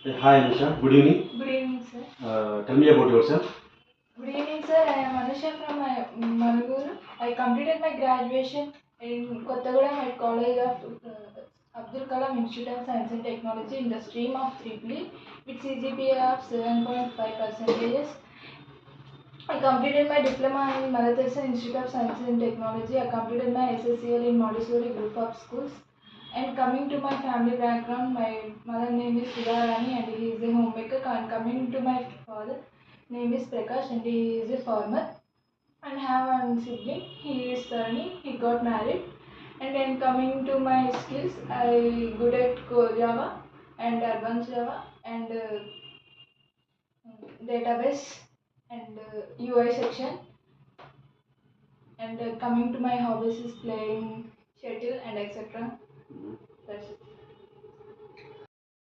Hi Anusha, good evening. Good evening, sir. Tell me about yourself. Good evening, sir. I am Anusha from Managuru. I completed my graduation in Kottagudem at College of Abdul Kalam Institute of Science and Technology in the stream of Triple with CGPA of 7.5 percentages. I completed my diploma in Mother Teresa Institute of Science and Technology. I completed my SSCL in Montessori Group of Schools. And coming to my family background, my mother name is Sudha Rani and he is a homemaker. And coming to my father name is Prakash and he is a farmer. And have one sibling. He is Sarani. He got married. And then coming to my skills, I good at Core Java and Advanced Java and database and UI section. And coming to my hobbies is playing shuttle and etc. That's it.